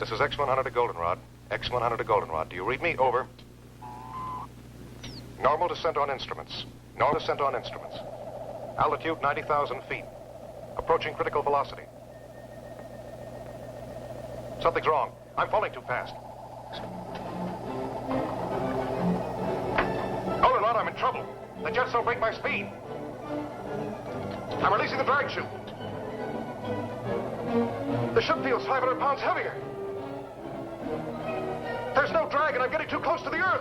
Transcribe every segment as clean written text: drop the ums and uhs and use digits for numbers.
This is X-100 to Goldenrod. X-100 to Goldenrod. Do you read me? Over. Normal descent on instruments. Normal descent on instruments. Altitude 90,000 feet. Approaching critical velocity. Something's wrong. I'm falling too fast. Goldenrod, I'm in trouble. The jets don't break my speed. I'm releasing the drag chute. The ship feels 500 pounds heavier. There's no drag, and I'm getting too close to the Earth.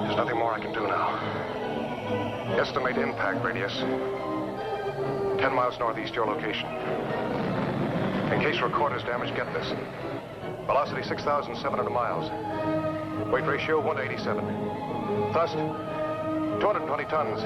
There's nothing more I can do now. Estimate impact radius. 10 miles northeast your location. In case recorder's damaged, get this. Velocity 6,700 miles. Weight ratio 1 to 87. Thrust 220 tons.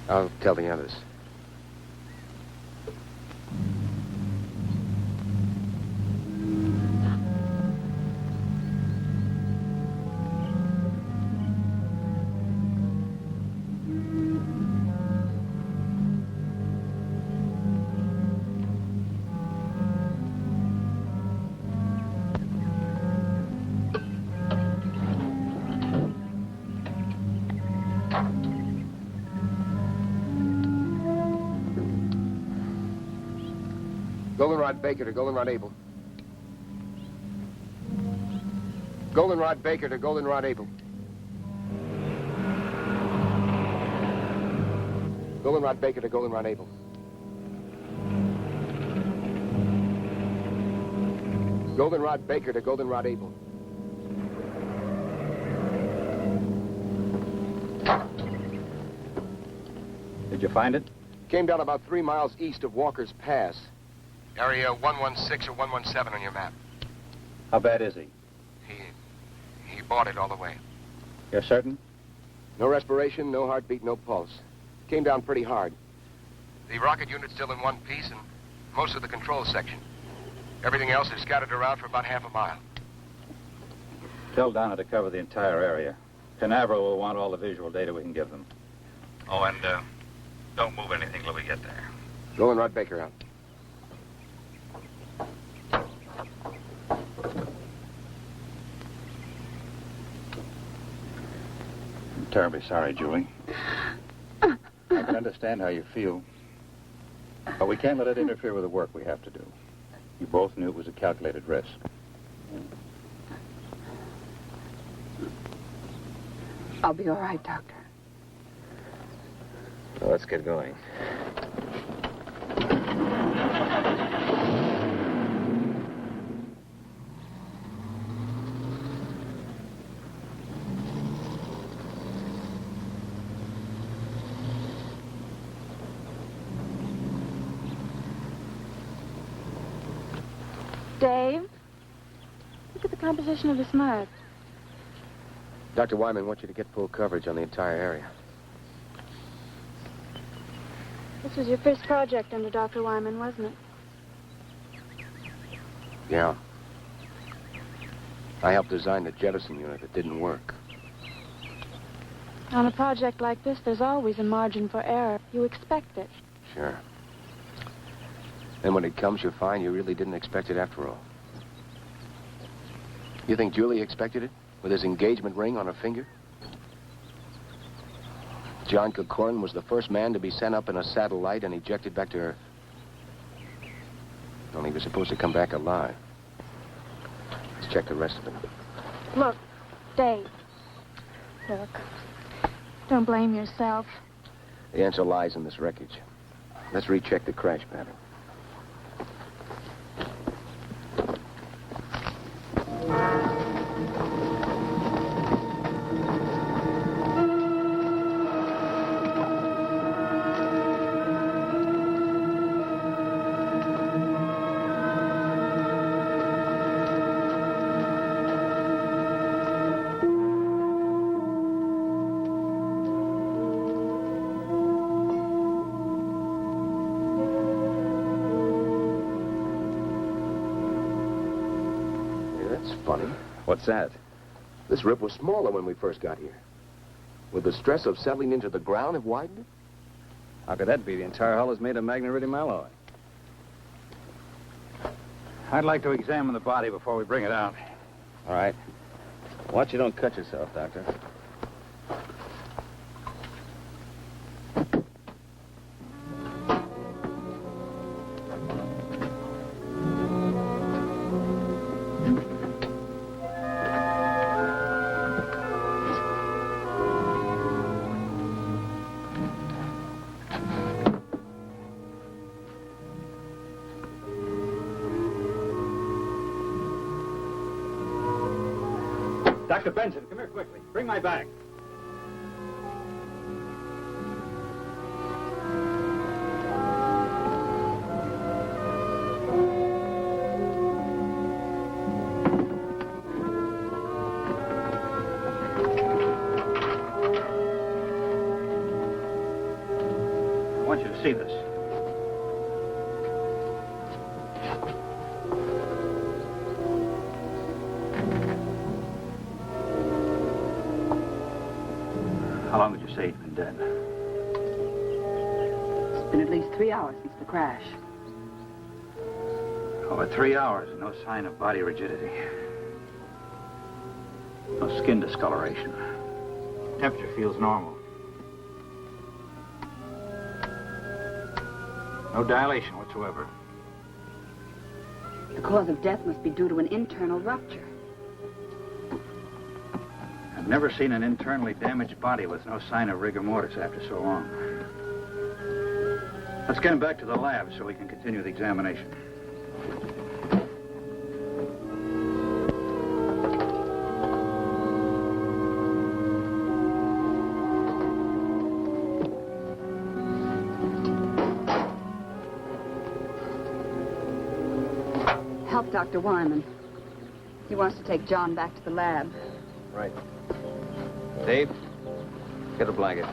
I'll tell the others. Goldenrod Baker to Goldenrod Able. Goldenrod Baker to Goldenrod Able. Goldenrod Baker to Goldenrod Able. Goldenrod Baker to Goldenrod Able. Did you find it? Came down about 3 miles east of Walker's Pass. Area 116 or 117 on your map. How bad is he? He bought it all the way. You're certain? No respiration, no heartbeat, no pulse. Came down pretty hard. The rocket unit's still in one piece and most of the control section. Everything else is scattered around for about half a mile. Tell Donna to cover the entire area. Canaveral will want all the visual data we can give them. Oh, and don't move anything till we get there. Goldenrod Baker out. I'm terribly sorry, Julie. I can understand how you feel. But we can't let it interfere with the work we have to do. You both knew it was a calculated risk. I'll be all right, Doctor. Well, let's get going. Dave, look at the composition of this mud. Dr. Wyman wants you to get full coverage on the entire area. This was your first project under Dr. Wyman, wasn't it? Yeah. I helped design the jettison unit that didn't work. On a project like this, there's always a margin for error. You expect it. Sure. Then when it comes, you find you really didn't expect it after all. You think Julie expected it? With his engagement ring on her finger? John Corcoran was the first man to be sent up in a satellite and ejected back to Earth. Only he was supposed to come back alive. Let's check the rest of it. Look, Dave. Look. Don't blame yourself. The answer lies in this wreckage. Let's recheck the crash pattern. Funny. What's that? This rip was smaller when we first got here. Would the stress of settling into the ground have widened it? How could that be? The entire hull is made of magneridium alloy. I'd like to examine the body before we bring it out. All right. Watch you don't cut yourself, Doctor. Dr. Benson, come here quickly. Bring my bag. I want you to see this. How long would you say he'd been dead? It's been at least 3 hours since the crash. Over 3 hours and no sign of body rigidity. No skin discoloration. Temperature feels normal. No dilation whatsoever. The cause of death must be due to an internal rupture. I've never seen an internally damaged body with no sign of rigor mortis after so long. Let's get him back to the lab so we can continue the examination. Help Dr. Wyman. He wants to take John back to the lab. Right. Dave, get a blanket.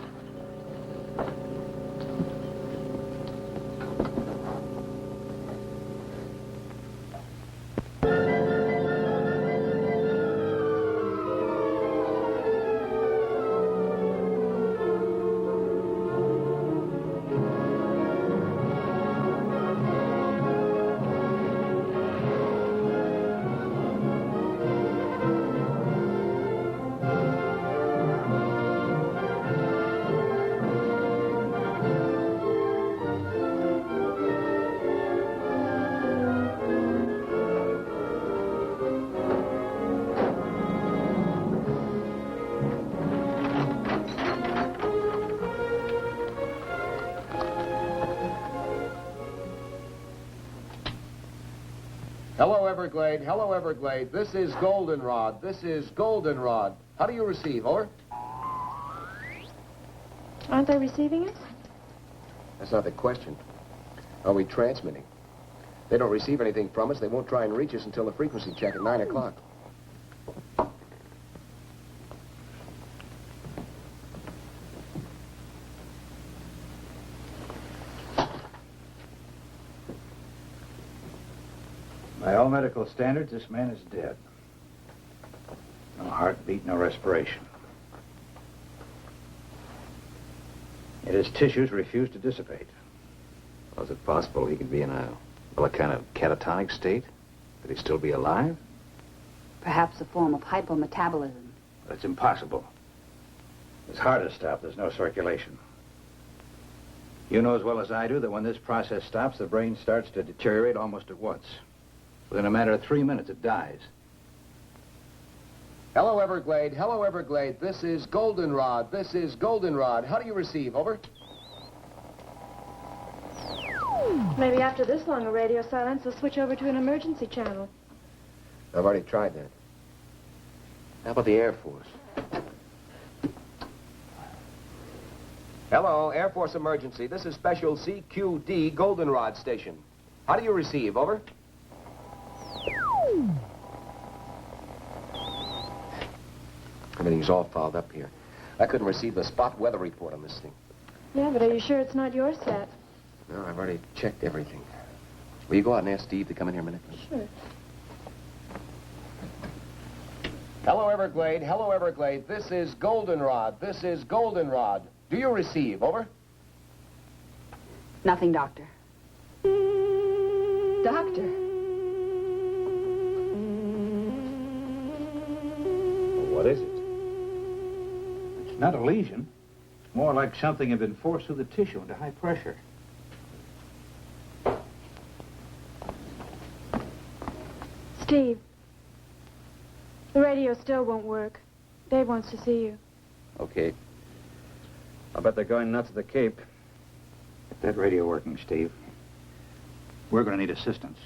Hello, Everglade. Hello, Everglade. This is Goldenrod. This is Goldenrod. How do you receive, over? Aren't they receiving us? That's not the question. Are we transmitting? They don't receive anything from us. They won't try and reach us until the frequency check at 9 o'clock. By all medical standards, this man is dead. No heartbeat, no respiration. Yet his tissues refuse to dissipate. Was it possible he could be in a kind of catatonic state? Could he still be alive? Perhaps a form of hypometabolism. But it's impossible. His heart is stopped. There's no circulation. You know as well as I do that when this process stops, the brain starts to deteriorate almost at once. Within a matter of 3 minutes, it dies. Hello, Everglade. Hello, Everglade. This is Goldenrod. This is Goldenrod. How do you receive? Over. Maybe after this long a radio silence, we'll switch over to an emergency channel. I've already tried that. How about the Air Force? Hello, Air Force emergency. This is Special CQD Goldenrod Station. How do you receive? Over. Everything's all fouled up here. I couldn't receive the spot weather report on this thing. Yeah, but are you sure it's not your set? No, I've already checked everything. Will you go out and ask Steve to come in here a minute? Sure. Hello, Everglade. Hello, Everglade. This is Goldenrod. This is Goldenrod. Do you receive? Over. Nothing, Doctor. Doctor. What is it? It's not a lesion. It's more like something had been forced through the tissue into high pressure. Steve, the radio still won't work. Dave wants to see you. Okay. I'll bet they're going nuts at the Cape. Get that radio working, Steve. We're going to need assistance.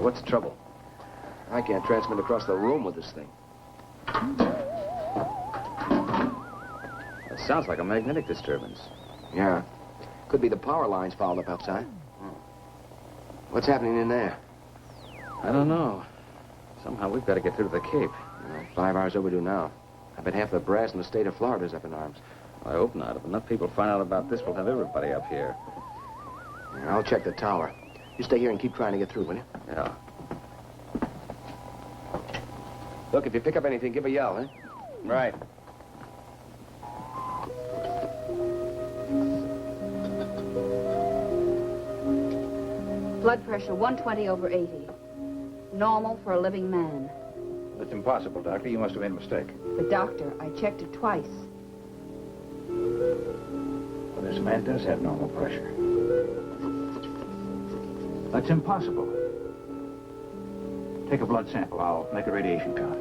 What's the trouble? I can't transmit across the room with this thing. It sounds like a magnetic disturbance. Yeah. Could be the power lines fouled up outside. What's happening in there? I don't know. Somehow we've got to get through to the Cape. 5 hours overdue now. I bet half the brass in the state of Florida's up in arms. I hope not. If enough people find out about this, we'll have everybody up here. Yeah, I'll check the tower. You stay here and keep trying to get through, will you? Yeah. Look, if you pick up anything, give a yell, eh? Right. Blood pressure 120/80. Normal for a living man. That's impossible, Doctor. You must have made a mistake. But, Doctor, I checked it twice. Well, this man does have normal pressure. That's impossible. Take a blood sample. I'll make a radiation count.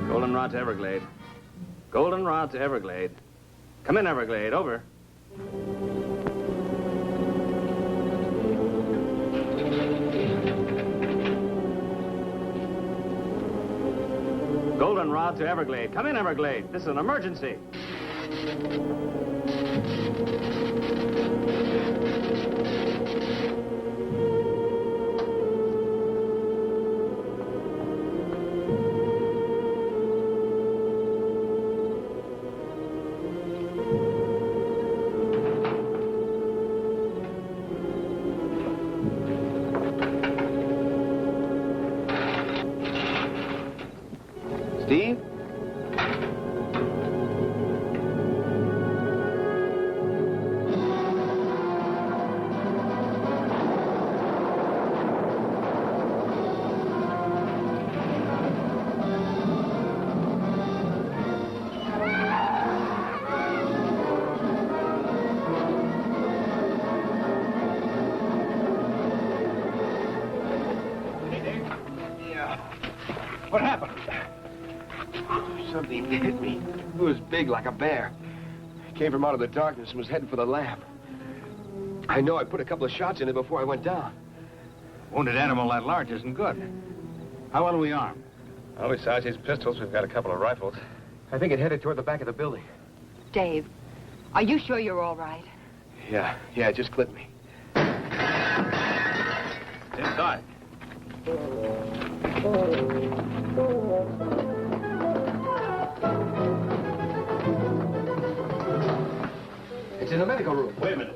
Goldenrod to Everglade. Goldenrod to Everglade. Come in, Everglade. Over. Goldenrod to Everglade. Come in, Everglade. This is an emergency. Steve? What happened? Something hit me. It was big like a bear. Came from out of the darkness and was heading for the lab. I know I put a couple of shots in it before I went down. Wounded animal that large isn't good. How well are we armed? Well, besides his pistols, we've got a couple of rifles. I think it headed toward the back of the building. Dave, are you sure you're all right? Yeah, it just clipped me. It's inside. It's in the medical room. Wait a minute.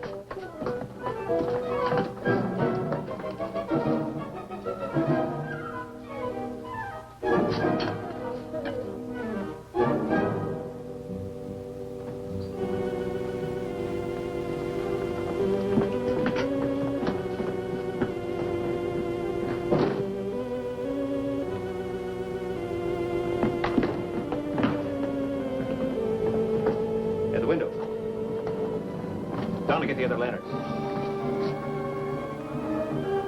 At the window. Down to get the other lanterns.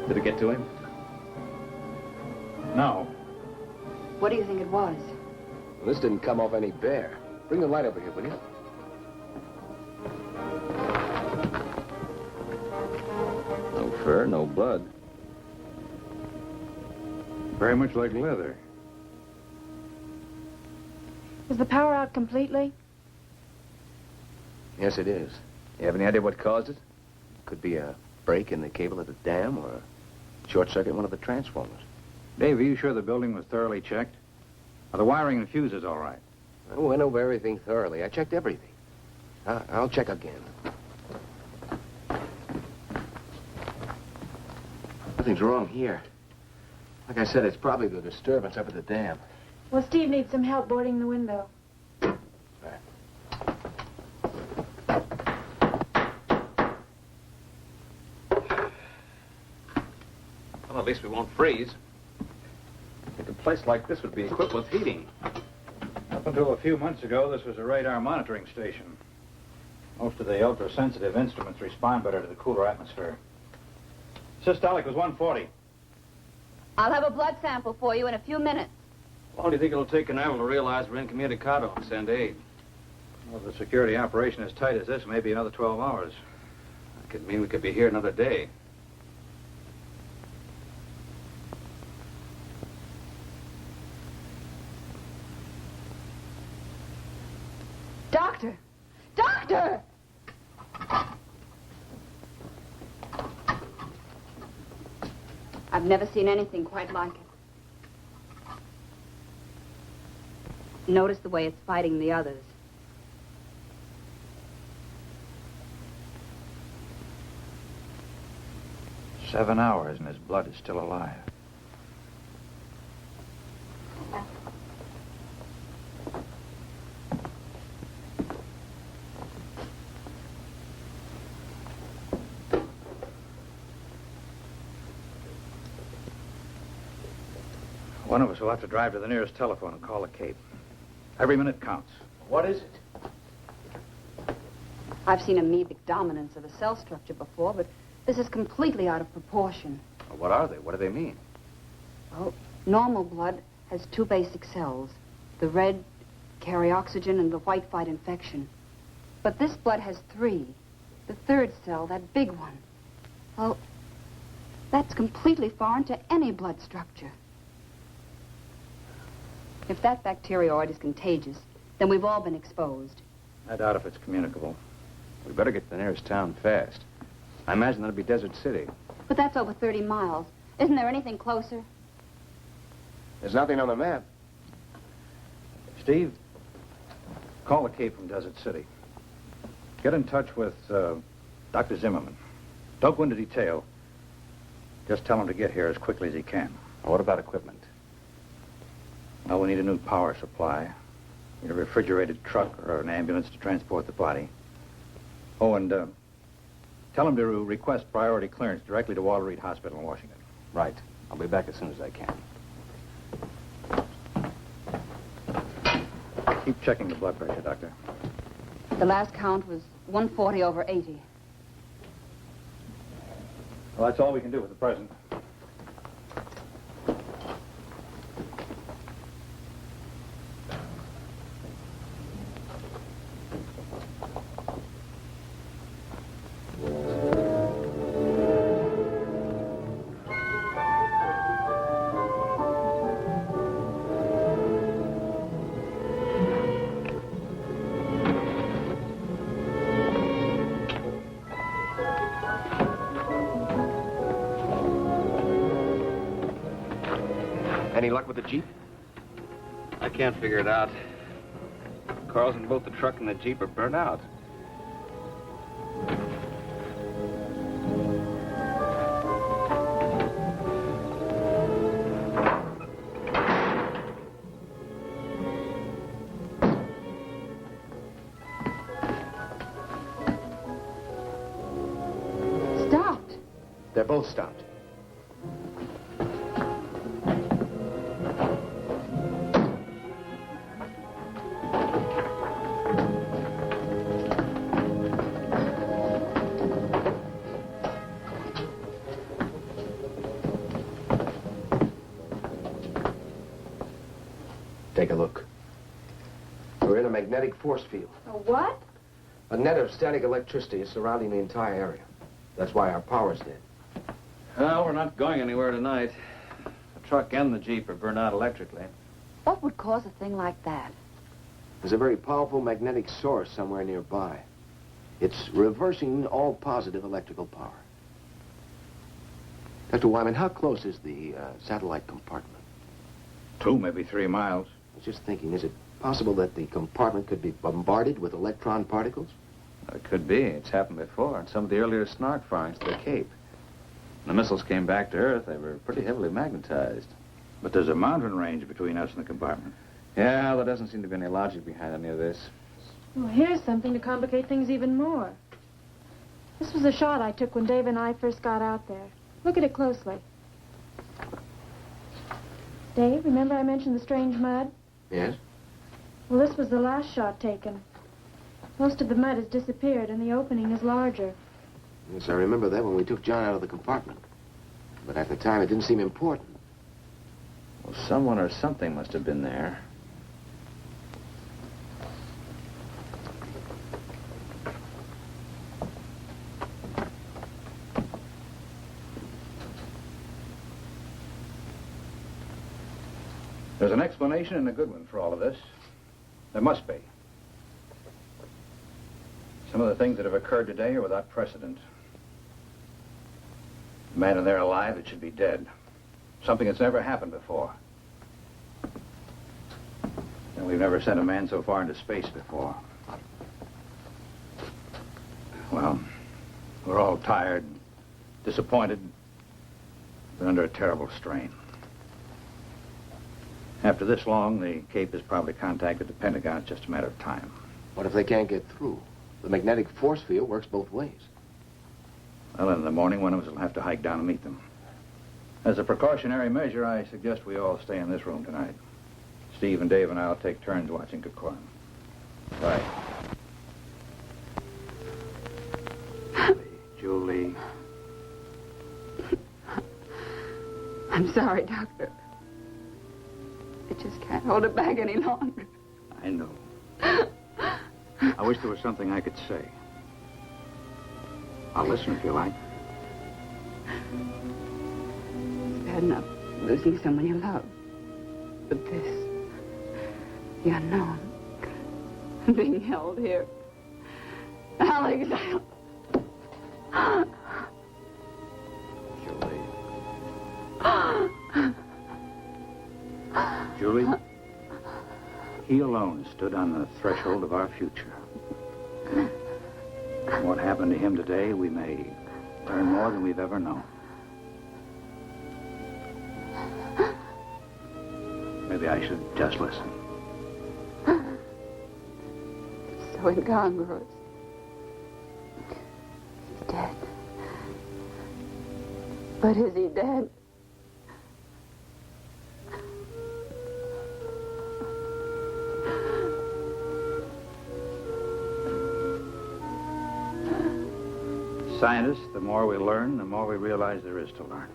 Did it get to him? No. What do you think it was? Well, this didn't come off any bear. Bring the light over here, will you? No fur, no blood. Very much like leather. Is the power out completely? Yes, it is. You have any idea what caused it? Could be a break in the cable at the dam or a short circuit in one of the transformers. Dave, are you sure the building was thoroughly checked? Are the wiring and fuses all right? I went over everything thoroughly. I checked everything. I'll check again. Nothing's wrong here. Like I said, it's probably the disturbance up at the dam. Well, Steve needs some help boarding the window. Well, at least we won't freeze. I think a place like this would be equipped with heating. Up until a few months ago, this was a radar monitoring station. Most of the ultra-sensitive instruments respond better to the cooler atmosphere. Systolic was 140. I'll have a blood sample for you in a few minutes. How long do you think it'll take Canaveral to realize we're incommunicado and send aid? Well, if the security operation is tight as this, maybe another 12 hours. That could mean we could be here another day. Doctor! Doctor! I've never seen anything quite like it. Notice the way it's fighting the others. Seven hours and his blood is still alive. One of us will have to drive to the nearest telephone and call the Cape. Every minute counts. What is it? I've seen amoebic dominance of a cell structure before, but this is completely out of proportion. Well, what are they? What do they mean? Well, normal blood has two basic cells. The red carry oxygen and the white fight infection. But this blood has three. The third cell, that big one. Well, that's completely foreign to any blood structure. If that bacterioid is contagious, then we've all been exposed. I doubt if it's communicable. We better get to the nearest town fast. I imagine that'll be Desert City. But that's over 30 miles. Isn't there anything closer? There's nothing on the map. Steve, call the Cape from Desert City. Get in touch with Dr. Zimmerman. Don't go into detail. Just tell him to get here as quickly as he can. What about equipment? Well, we need a new power supply. Need a refrigerated truck or an ambulance to transport the body. Oh, and tell him to request priority clearance directly to Walter Reed Hospital in Washington. Right. I'll be back as soon as I can. Keep checking the blood pressure, Doctor. The last count was 140 over 80. Well, that's all we can do at the present. Any luck with the Jeep? I can't figure it out. Cars in both the truck and the Jeep are burnt out. Stopped. They're both stopped. Take a look. We're in a magnetic force field. A what? A net of static electricity is surrounding the entire area. That's why our power's dead. Well, we're not going anywhere tonight. The truck and the Jeep are burned out electrically. What would cause a thing like that? There's a very powerful magnetic source somewhere nearby. It's reversing all positive electrical power. Dr. Wyman, how close is the satellite compartment? 2, maybe 3 miles. I was just thinking, is it possible that the compartment could be bombarded with electron particles? It could be. It's happened before in some of the earlier Snark firings to the Cape. When the missiles came back to Earth, they were pretty heavily magnetized. But there's a mountain range between us and the compartment. Yeah, there doesn't seem to be any logic behind any of this. Well, here's something to complicate things even more. This was a shot I took when Dave and I first got out there. Look at it closely. Dave, remember I mentioned the strange mud? Yes? Well, this was the last shot taken. Most of the mud has disappeared, and the opening is larger. Yes, I remember that when we took John out of the compartment. But at the time, it didn't seem important. Well, someone or something must have been there. There's an explanation and a good one for all of this. There must be. Some of the things that have occurred today are without precedent. A man in there alive, it should be dead. Something that's never happened before. And we've never sent a man so far into space before. Well, we're all tired, disappointed, but under a terrible strain. After this long, the Cape has probably contacted the Pentagon. It's just a matter of time. What if they can't get through? The magnetic force field works both ways. Well, in the morning, one of us will have to hike down and meet them. As a precautionary measure, I suggest we all stay in this room tonight. Steve and Dave and I will take turns watching Kikuan. Right. Julie. I'm sorry, Doctor. I just can't hold it back any longer. I know. I wish there was something I could say. I'll listen if you like. It's bad enough losing someone you love. But this, the unknown, being held here. Alex, Julie, he alone stood on the threshold of our future. What happened to him today, we may learn more than we've ever known. Maybe I should just listen. it's so incongruous. He's dead. But is he dead? Scientists, the more we learn, the more we realize there is to learn.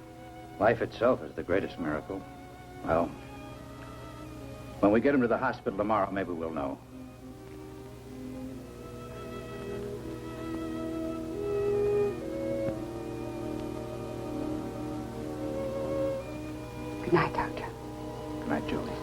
Life itself is the greatest miracle. Well, when we get him to the hospital tomorrow, maybe we'll know. Good night, Doctor. Good night, Julie.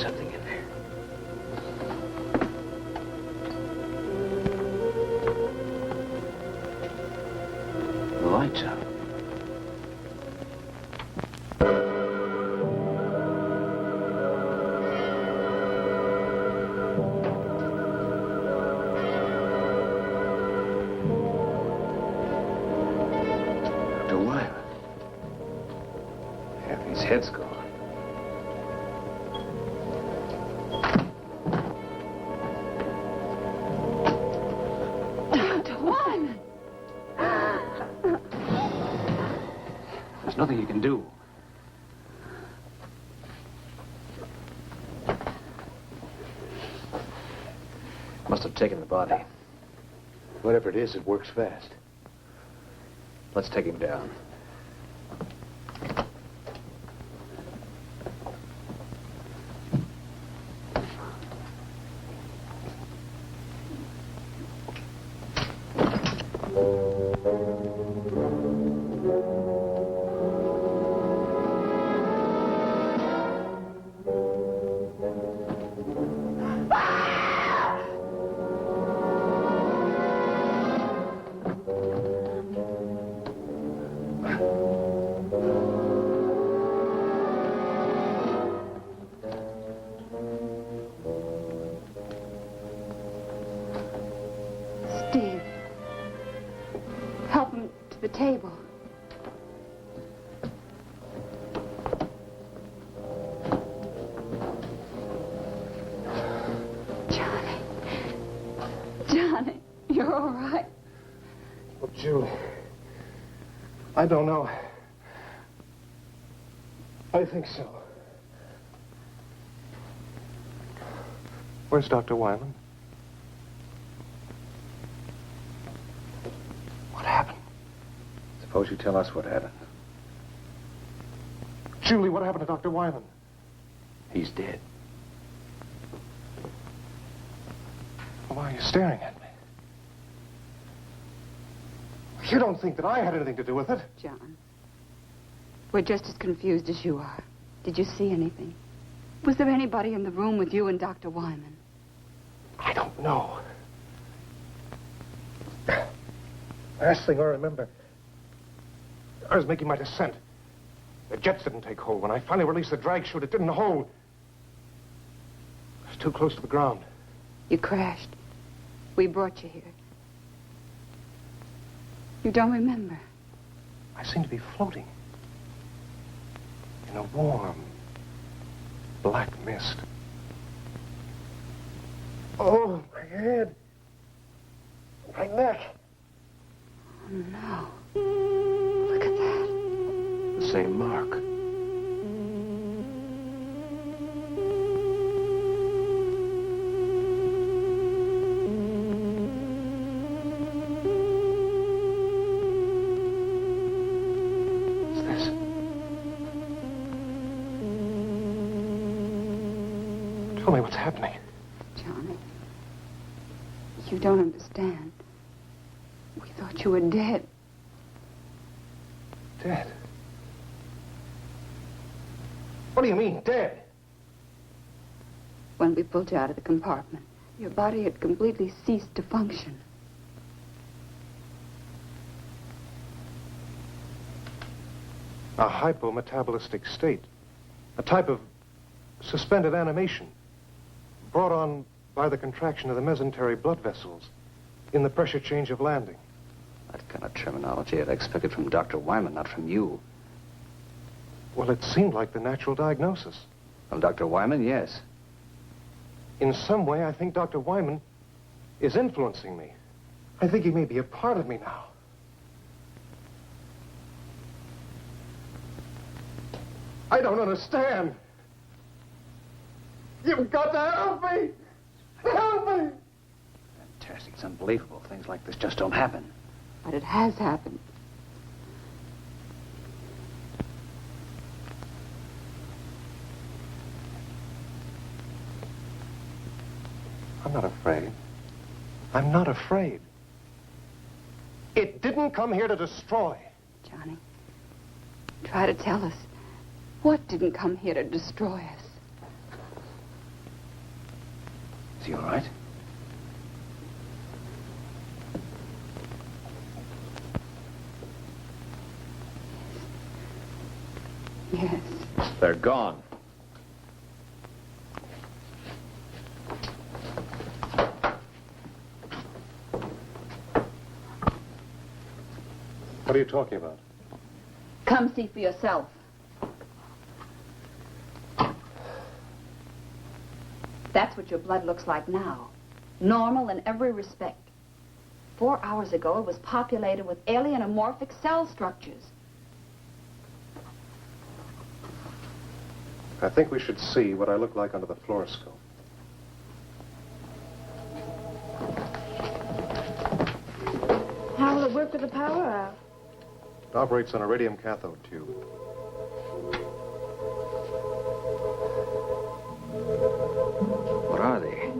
something in there. The light's out. Dr. Wyman. Half his head's gone. There's nothing you can do. Must have taken the body. Whatever it is, it works fast. Let's take him down. Steve, help him to the table. Johnny, you're all right. Well, Julie, I don't know. I think so. Where's Dr. Wyman? What happened? Suppose you tell us what happened. Julie, what happened to Dr. Wyman? He's dead. Why are you staring at me? You don't think that I had anything to do with it? John, we're just as confused as you are. Did you see anything? Was there anybody in the room with you and Dr. Wyman? I don't know. Last thing I remember, I was making my descent. The jets didn't take hold. When I finally released the drag chute, it didn't hold. It was too close to the ground. You crashed. We brought you here. You don't remember? I seemed to be floating in a warm, black mist. Oh, my head. My neck. Oh, no. Look at that. The same mark. What's this? Tell me what's happening. Johnny, you don't understand. We thought you were dead. Dead? What do you mean, dead? When we pulled you out of the compartment, your body had completely ceased to function. A hypometabolistic state. A type of suspended animation brought on by the contraction of the mesentery blood vessels in the pressure change of landing. That kind of terminology I'd expected from Dr. Wyman, not from you. Well, it seemed like the natural diagnosis. From Dr. Wyman, yes. In some way, I think Dr. Wyman is influencing me. I think he may be a part of me now. I don't understand. You've got to help me. Help me. Fantastic. It's unbelievable. Things like this just don't happen. But it has happened. I'm not afraid. I'm not afraid. It didn't come here to destroy. Johnny, try to tell us what didn't come here to destroy us. Is he all right? Yes. They're gone. What are you talking about? Come see for yourself. That's what your blood looks like now. Normal in every respect. 4 hours ago, it was populated with alien amorphic cell structures. I think we should see what I look like under the fluoroscope. How will it work with the power out? It operates on a radium cathode tube. What are they?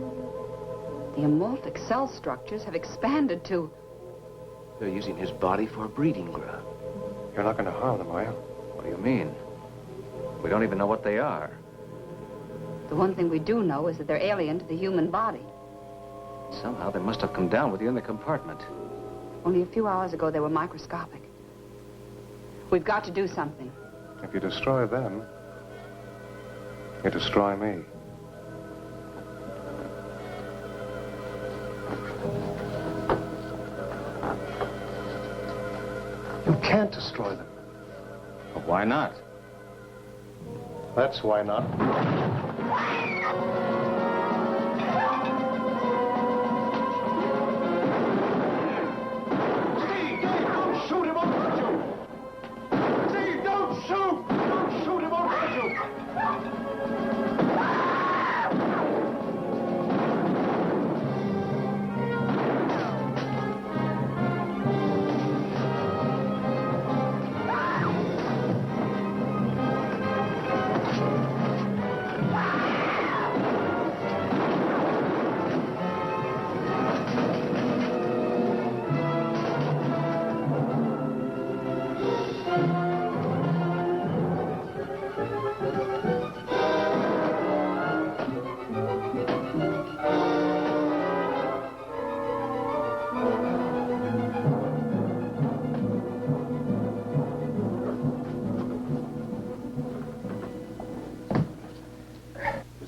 The amorphic cell structures have expanded to... They're using his body for a breeding ground. You're not going to harm them, are you? What do you mean? We don't even know what they are. The one thing we do know is that they're alien to the human body. Somehow they must have come down with you in the compartment. Only a few hours ago, they were microscopic. We've got to do something. If you destroy them, you destroy me. You can't destroy them. But why not? That's why not. Steve, don't shoot him, I'll hurt you. Steve, don't shoot! Don't shoot him, I'll hurt you.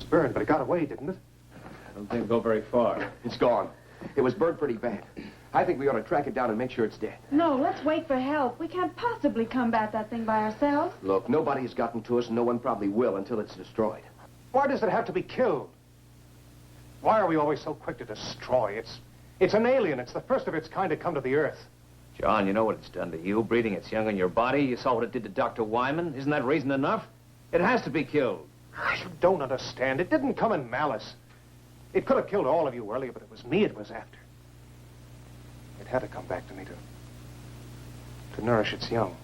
Burned, but it got away, didn't it? I don't think it'll go very far. It's gone. It was burned pretty bad. I think we ought to track it down and make sure it's dead. No, let's wait for help. We can't possibly combat that thing by ourselves. Look, nobody's gotten to us, and no one probably will until it's destroyed. Why does it have to be killed? Why are we always so quick to destroy? It's an alien. It's the first of its kind to come to the Earth. John, you know what it's done to you, breeding its young in your body. You saw what it did to Dr. Wyman. Isn't that reason enough? It has to be killed. You don't understand. It didn't come in malice. It could have killed all of you earlier, but it was me it was after. It had to come back to me to nourish its young.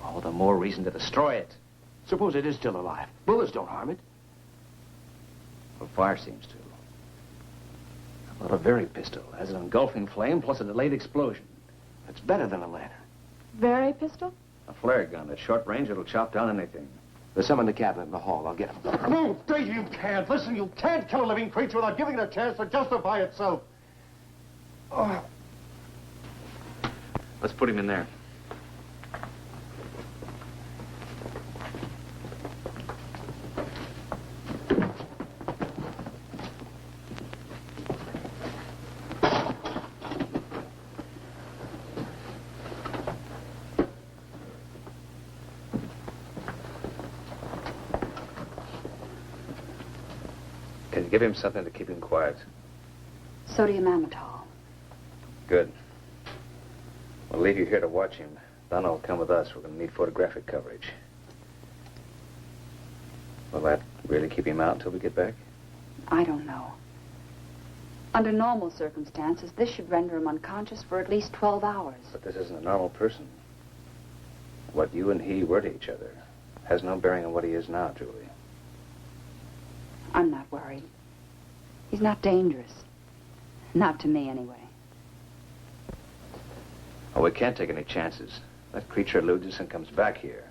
All the more reason to destroy it. Suppose it is still alive. Bullets don't harm it. Well, fire seems to. How about a very pistol? Has an engulfing flame plus a delayed explosion. It's better than a lantern. Very pistol? A flare gun at short range, it'll chop down anything. There's some in the cabinet in the hall. I'll get them. No, Dave, you can't. Listen, you can't kill a living creature without giving it a chance to justify itself. Oh. Let's put him in there. Can you give him something to keep him quiet? Sodium amytal. Good. We'll leave you here to watch him. Donna will come with us. We're going to need photographic coverage. Will that really keep him out until we get back? I don't know. Under normal circumstances, this should render him unconscious for at least 12 hours. But this isn't a normal person. What you and he were to each other has no bearing on what he is now, Julie. I'm not worried. He's not dangerous. Not to me, anyway. Oh, we can't take any chances. That creature eludes us and comes back here.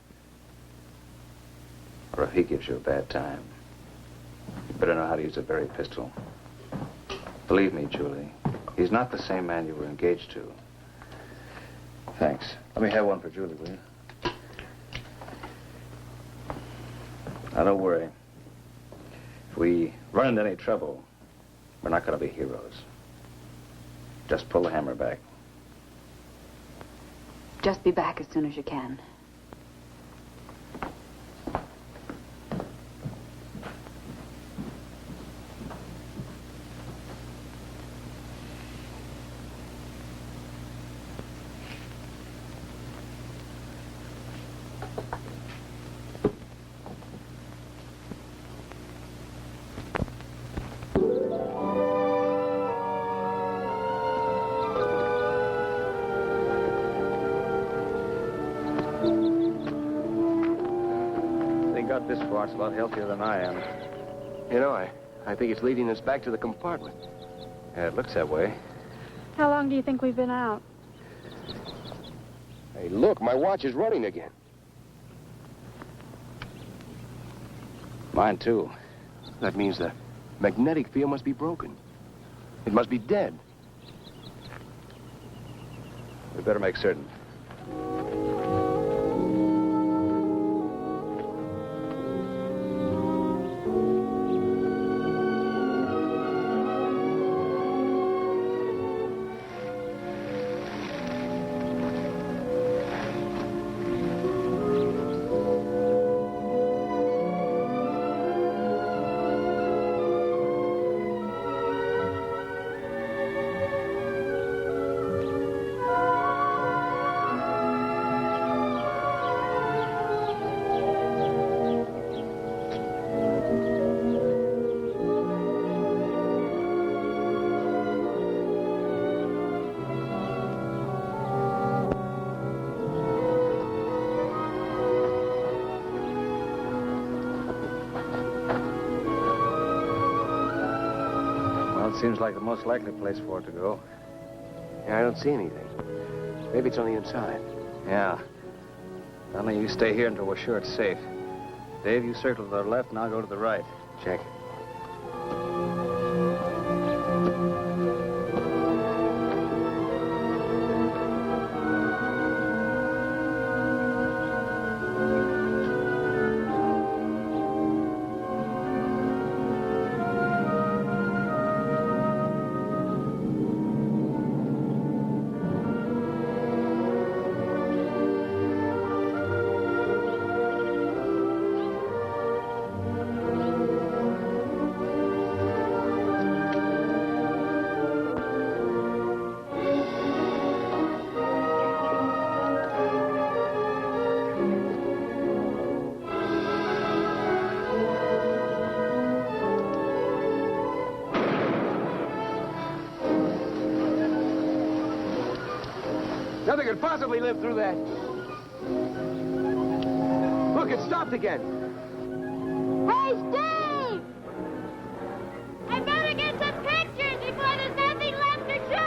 Or if he gives you a bad time, you better know how to use a very pistol. Believe me, Julie, he's not the same man you were engaged to. Thanks. Let me have one for Julie, will you? Now, don't worry. If we run into any trouble, we're not going to be heroes. Just pull the hammer back. Just be back as soon as you can. Got this far, it's a lot healthier than I am. You know, I think it's leading us back to the compartment. Yeah, it looks that way. How long do you think we've been out? Hey, look, my watch is running again. Mine, too. That means the magnetic field must be broken. It must be dead. We better make certain. Seems like the most likely place for it to go. Yeah, I don't see anything. Maybe it's on the inside. Yeah. Only you stay here until we're sure it's safe. Dave, you circle to the left and I'll go to the right. Check. Nothing could possibly live through that. Look, it stopped again. Hey, Steve! I better get some pictures before there's nothing left to shoot!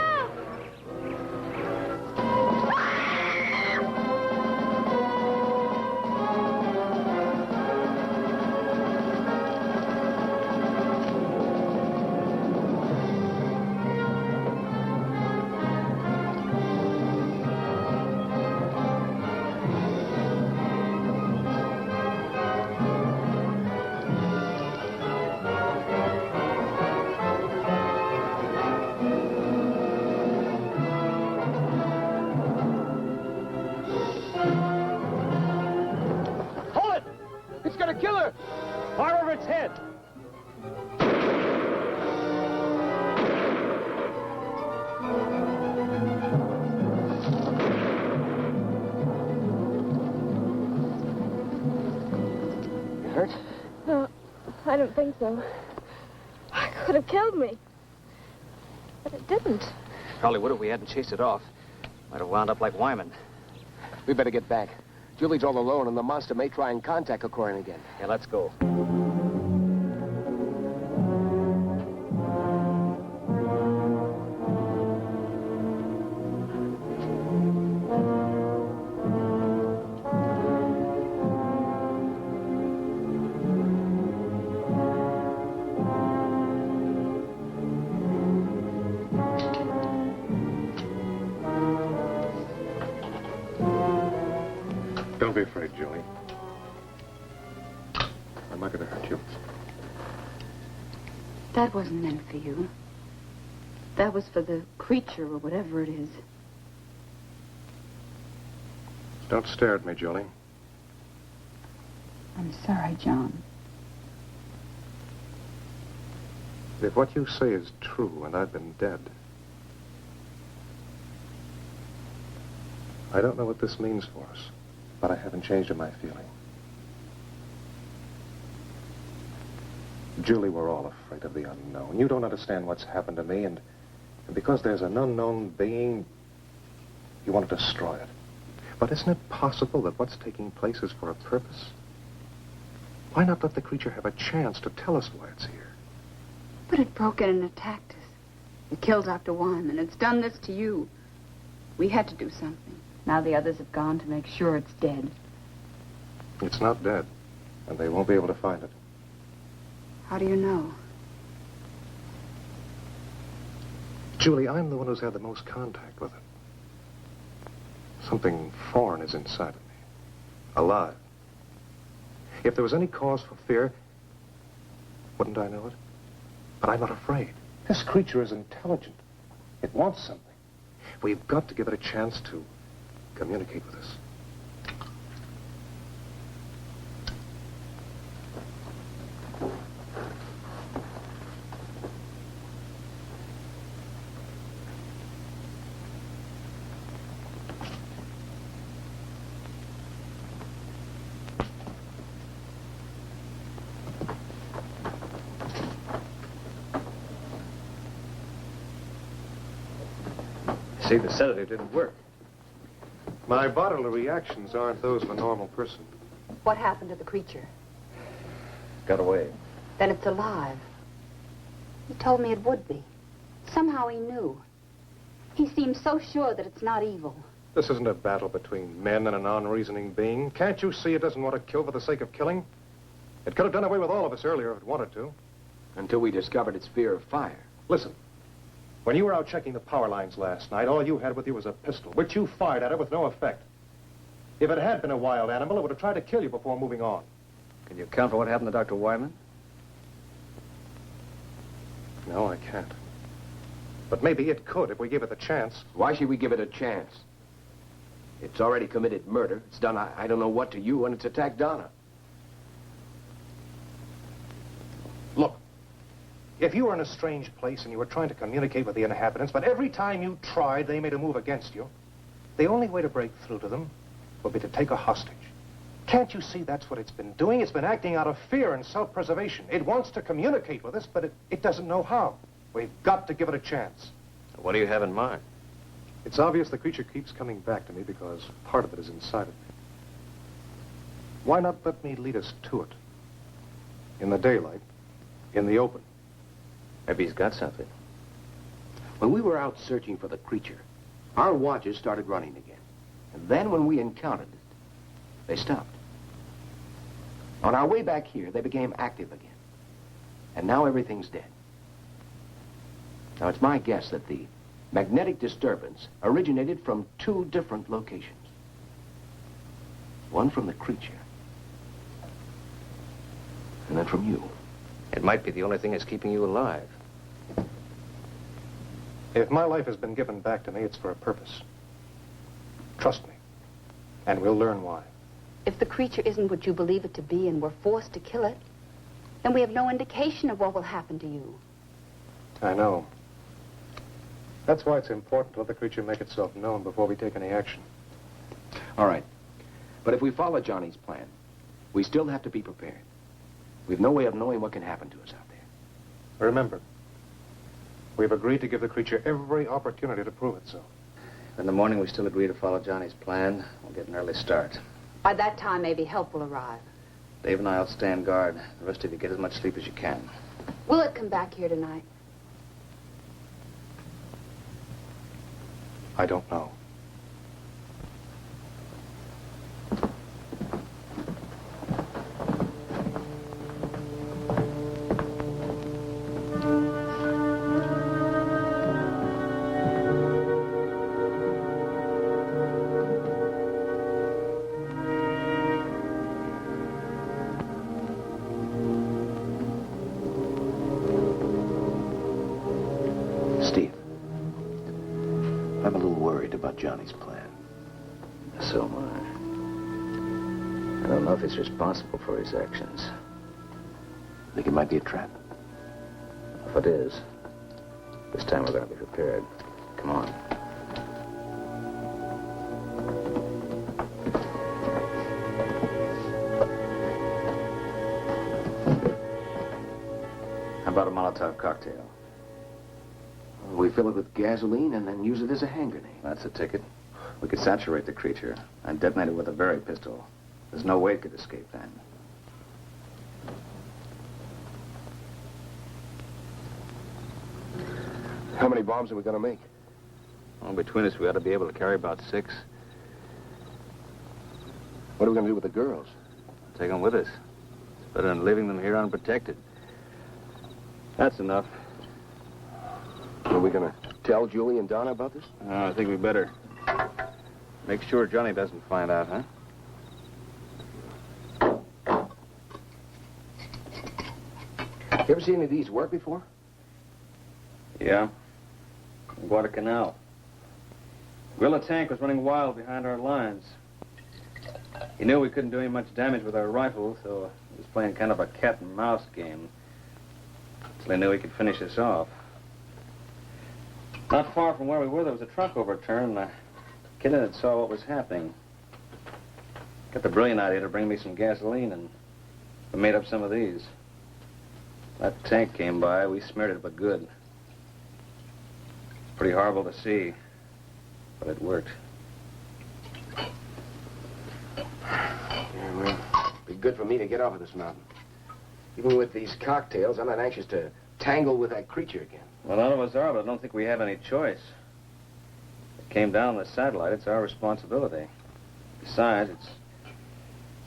Far over its head. You hurt? No, I don't think so. It could have killed me. But it didn't. Probably would if we hadn't chased it off. Might have wound up like Wyman. We better get back. Julie's all alone, and the monster may try and contact O'Corin again. Yeah, let's go. be afraid, Julie. I'm not going to hurt you. That wasn't meant for you. That was for the creature or whatever it is. Don't stare at me, Julie. I'm sorry, John. If what you say is true and I've been dead, I don't know what this means for us, but I haven't changed in my feeling. Julie, we're all afraid of the unknown. You don't understand what's happened to me, and because there's an unknown being, you want to destroy it. But isn't it possible that what's taking place is for a purpose? Why not let the creature have a chance to tell us why it's here? But it broke in and attacked us. It killed Dr. Wyman. It's done this to you. We had to do something. Now the others have gone to make sure it's dead. It's not dead, and they won't be able to find it. How do you know? Julie, I'm the one who's had the most contact with it. Something foreign is inside of me. Alive. If there was any cause for fear, wouldn't I know it? But I'm not afraid. This creature is intelligent. It wants something. We've got to give it a chance to communicate with us. See, the sedative didn't work. My bodily reactions aren't those of a normal person. What happened to the creature? Got away. Then it's alive. He told me it would be. Somehow he knew. He seems so sure that it's not evil. This isn't a battle between men and an unreasoning being. Can't you see it doesn't want to kill for the sake of killing? It could have done away with all of us earlier if it wanted to. Until we discovered its fear of fire. Listen, when you were out checking the power lines last night, all you had with you was a pistol, which you fired at it with no effect. If it had been a wild animal, it would have tried to kill you before moving on. Can you account for what happened to Dr. Wyman? No, I can't. But maybe it could if we gave it the chance. Why should we give it a chance? It's already committed murder. It's done I don't know what to you, and it's attacked Donna. Look, if you were in a strange place and you were trying to communicate with the inhabitants, but every time you tried, they made a move against you, the only way to break through to them would be to take a hostage. Can't you see that's what it's been doing? It's been acting out of fear and self-preservation. It wants to communicate with us, but it doesn't know how. We've got to give it a chance. What do you have in mind? It's obvious the creature keeps coming back to me because part of it is inside of me. Why not let me lead us to it? In the daylight, in the open. Maybe he's got something. When we were out searching for the creature, our watches started running again. And then when we encountered it, they stopped. On our way back here, they became active again. And now everything's dead. Now, it's my guess that the magnetic disturbance originated from two different locations. One from the creature, and then from you. It might be the only thing that's keeping you alive. If my life has been given back to me, it's for a purpose. Trust me. And we'll learn why. If the creature isn't what you believe it to be and we're forced to kill it, then we have no indication of what will happen to you. I know. That's why it's important to let the creature make itself known before we take any action. All right. But if we follow Johnny's plan, we still have to be prepared. We've no way of knowing what can happen to us out there. Remember, we've agreed to give the creature every opportunity to prove itself. In the morning, we still agree to follow Johnny's plan. We'll get an early start. By that time, maybe help will arrive. Dave and I will stand guard. The rest of you get as much sleep as you can. Will it come back here tonight? I don't know. I'm a little worried about Johnny's plan. So am I. I don't know if he's responsible for his actions. Think it might be a trap? If it is, this time we're going to be prepared. Come on. How about a Molotov cocktail? We fill it with gasoline and then use it as a hand grenade. That's the ticket. We could saturate the creature and detonate it with a berry pistol. There's no way it could escape then. How many bombs are we going to make? Well, between us, we ought to be able to carry about 6. What are we going to do with the girls? Take them with us. It's better than leaving them here unprotected. That's enough. Are we going to tell Julie and Donna about this? I think we better. Make sure Johnny doesn't find out, huh? You ever seen any of these work before? Yeah. Guadalcanal. Guerrilla tank was running wild behind our lines. He knew we couldn't do any much damage with our rifles, so he was playing kind of a cat and mouse game. Until he knew he could finish us off. Not far from where we were, there was a truck overturned, and the kid in it saw what was happening. Got the brilliant idea to bring me some gasoline, and we made up some of these. That tank came by, we smeared it, but good. It's pretty horrible to see, but it worked. Yeah, well, it'd be good for me to get off of this mountain. Even with these cocktails, I'm not anxious to tangle with that creature again. Well, none of us are, but I don't think we have any choice. It came down on the satellite. It's our responsibility. Besides, it's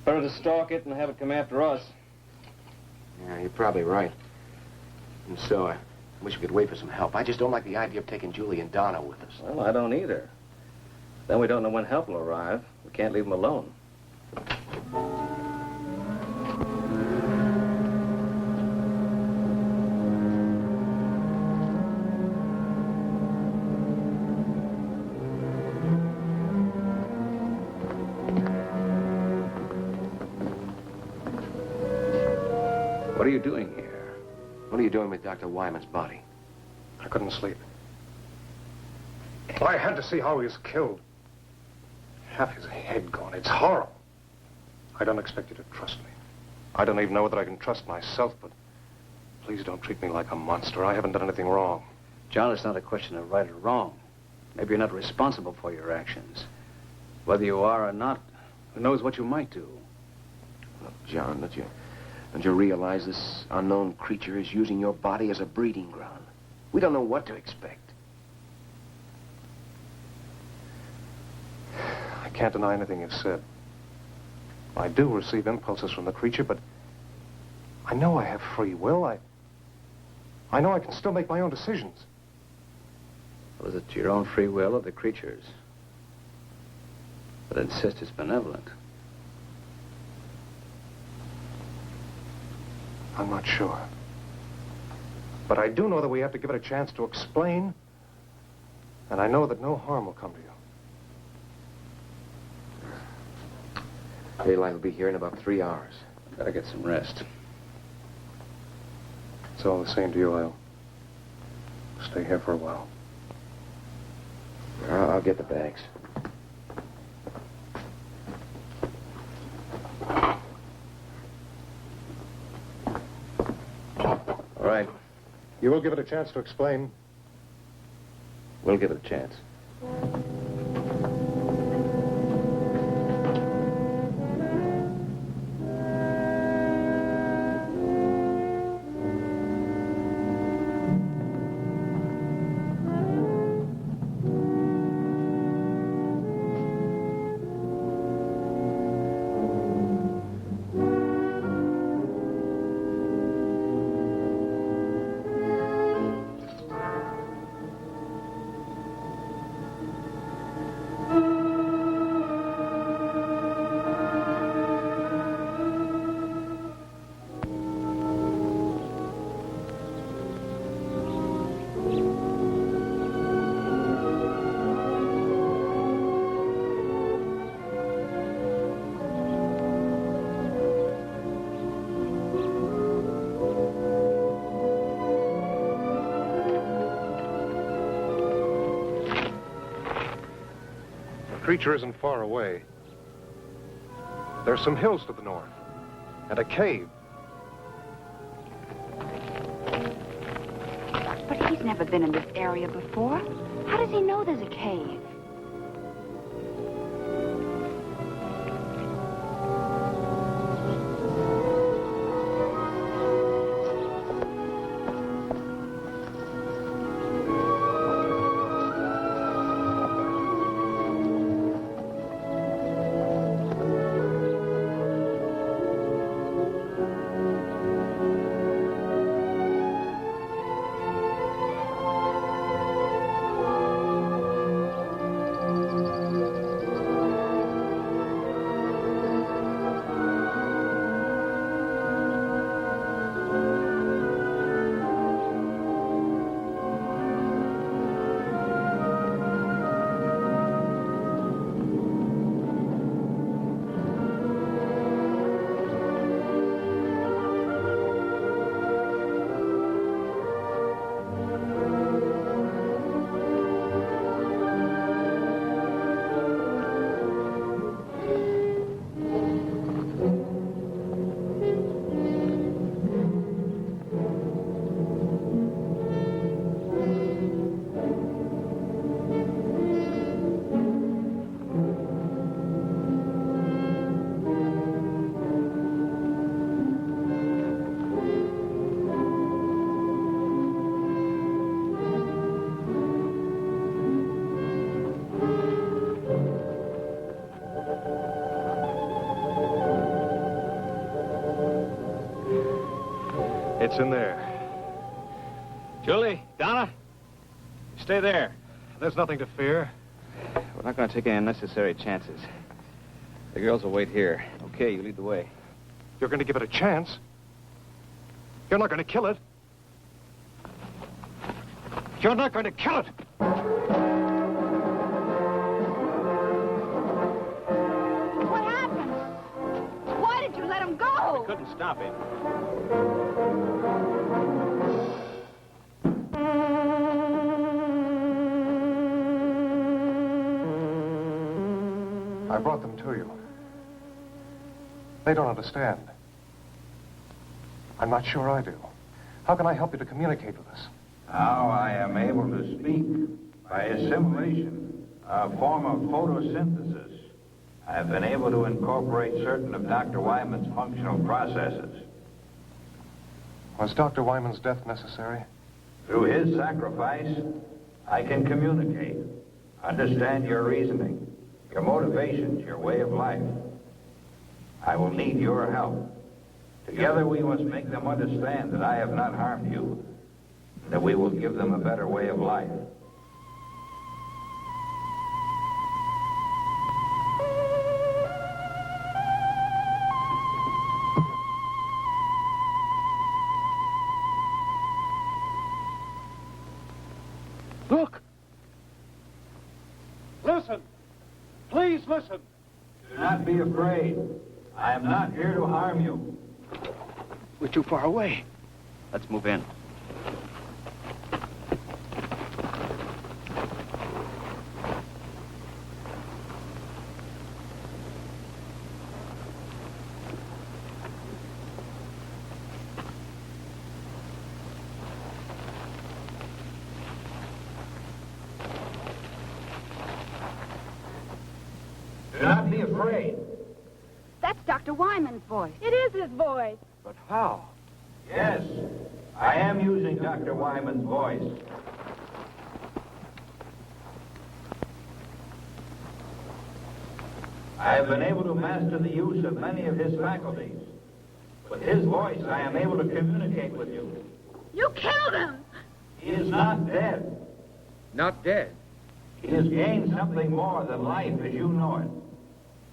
better to stalk it and have it come after us. Yeah, you're probably right. And so, I wish we could wait for some help. I just don't like the idea of taking Julie and Donna with us. Well, I don't either. Then we don't know when help will arrive. We can't leave them alone. What are you doing here? What are you doing with Dr. Wyman's body? I couldn't sleep. I had to see how he was killed. Half his head gone. It's horrible. I don't expect you to trust me. I don't even know whether I can trust myself, but please don't treat me like a monster. I haven't done anything wrong. John, it's not a question of right or wrong. Maybe you're not responsible for your actions. Whether you are or not, who knows what you might do? Look, John, don't you realize this unknown creature is using your body as a breeding ground? We don't know what to expect. I can't deny anything you've said. I do receive impulses from the creature, but I know I have free will. I know I can still make my own decisions. Was it your own free will or the creature's? But I insist it's benevolent. I'm not sure. But I do know that we have to give it a chance to explain, and I know that no harm will come to you. Daylight will be here in about 3 hours. Better get some rest. It's all the same to you. I'll stay here for a while. I'll get the bags. All right. You will give it a chance to explain. We'll give it a chance. creature isn't far away. There's some hills to the north, and a cave. But he's never been in this area before. How does he know there's a cave? It's in there. Julie, Donna, stay there. There's nothing to fear. We're not going to take any unnecessary chances. The girls will wait here. Okay, you lead the way. You're going to give it a chance. You're not going to kill it. You're not going to kill it. What happened? Why did you let him go? We couldn't stop him. I brought them to you. They don't understand. I'm not sure I do. How can I help you to communicate with us? Now I am able to speak by assimilation, a form of photosynthesis. I've been able to incorporate certain of Dr. Wyman's functional processes. Was Dr. Wyman's death necessary? Through his sacrifice, I can communicate, understand your reasoning, your motivations, your way of life. I will need your help. Together we must make them understand that I have not harmed you, that we will give them a better way of life. Look! Listen! Please listen! Do not be afraid. I am not here to harm you. We're too far away. Let's move in. Do not be afraid. That's Dr. Wyman's voice. It is his voice. But how? Yes, I am using Dr. Wyman's voice. I have been able to master the use of many of his faculties. With his voice, I am able to communicate with you. You killed him! He is not dead. Not dead. He has gained something more than life as you know it.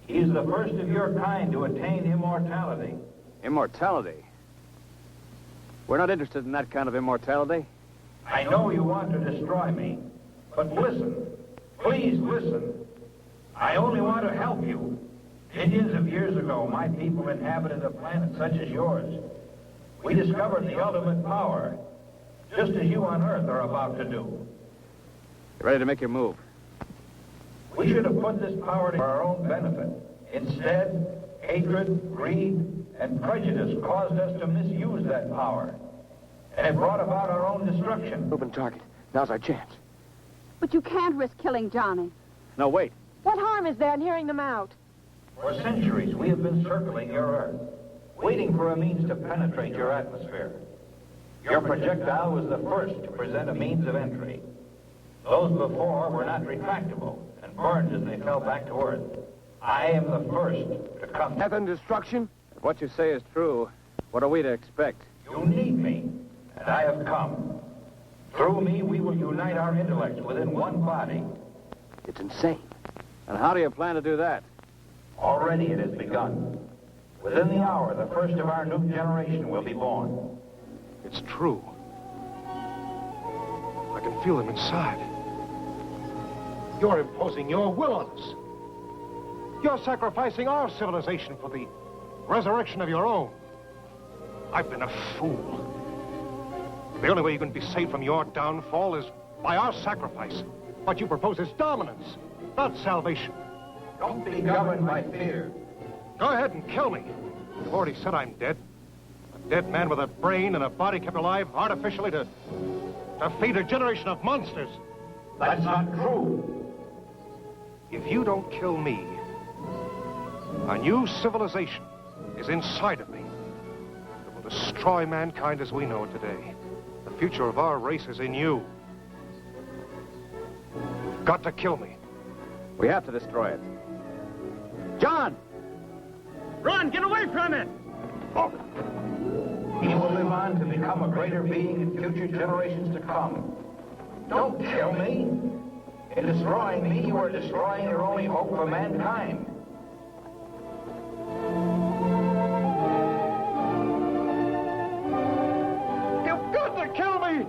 He is the first of your kind to attain immortality. Immortality? We're not interested in that kind of immortality. I know you want to destroy me, but listen. Please listen. I only want to help you. Millions of years ago, my people inhabited a planet such as yours. We discovered the ultimate power, just as you on Earth are about to do. You ready to make your move? We should have put this power to our own benefit. Instead, hatred, greed, and prejudice caused us to misuse that power. And it brought about our own destruction. Open target. Now's our chance. But you can't risk killing Johnny. No, wait. What harm is there in hearing them out? For centuries, we have been circling your Earth, waiting for a means to penetrate your atmosphere. Your projectile was the first to present a means of entry. Those before were not retractable and burned as they fell back to Earth. I am the first to come. Death and destruction? If what you say is true, what are we to expect? You need me, and I have come. Through me, we will unite our intellects within one body. It's insane. And how do you plan to do that? Already it has begun. Within the hour, the first of our new generation will be born. It's true. I can feel them inside. You're imposing your will on us. You're sacrificing our civilization for the resurrection of your own. I've been a fool. The only way you can be saved from your downfall is by our sacrifice. What you propose is dominance, not salvation. Don't be governed by fear. Go ahead and kill me. You've already said I'm dead. A dead man with a brain and a body kept alive artificially to feed a generation of monsters. That's not true. If you don't kill me, a new civilization is inside of me. It will destroy mankind as we know it today. The future of our race is in you. You've got to kill me. We have to destroy it. John! Run! Get away from it! Oh. He will live on to become a greater being in future generations to come. Don't kill me. In destroying me, you are destroying your only hope for mankind. You've got to kill me!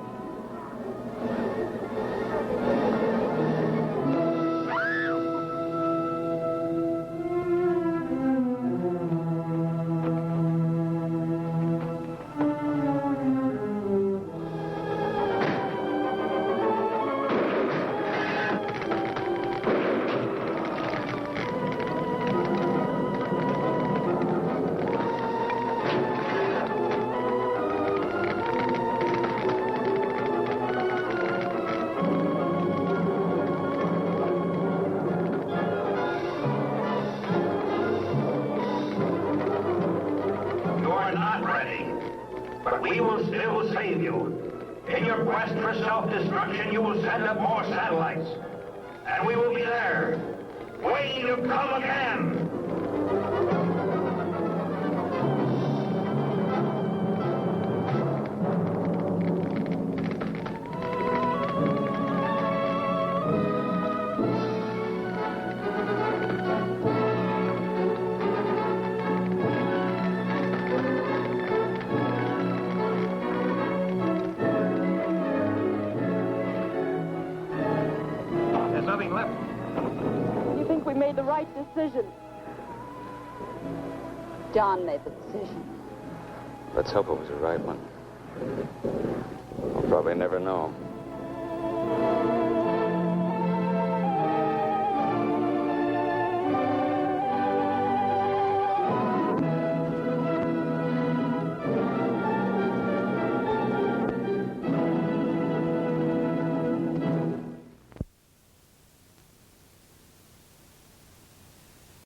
We will still save you. In your quest for self-destruction, you will send up more satellites. And we will be there, waiting to come again. The right decision. John made the decision. Let's hope it was the right one. We'll probably never know.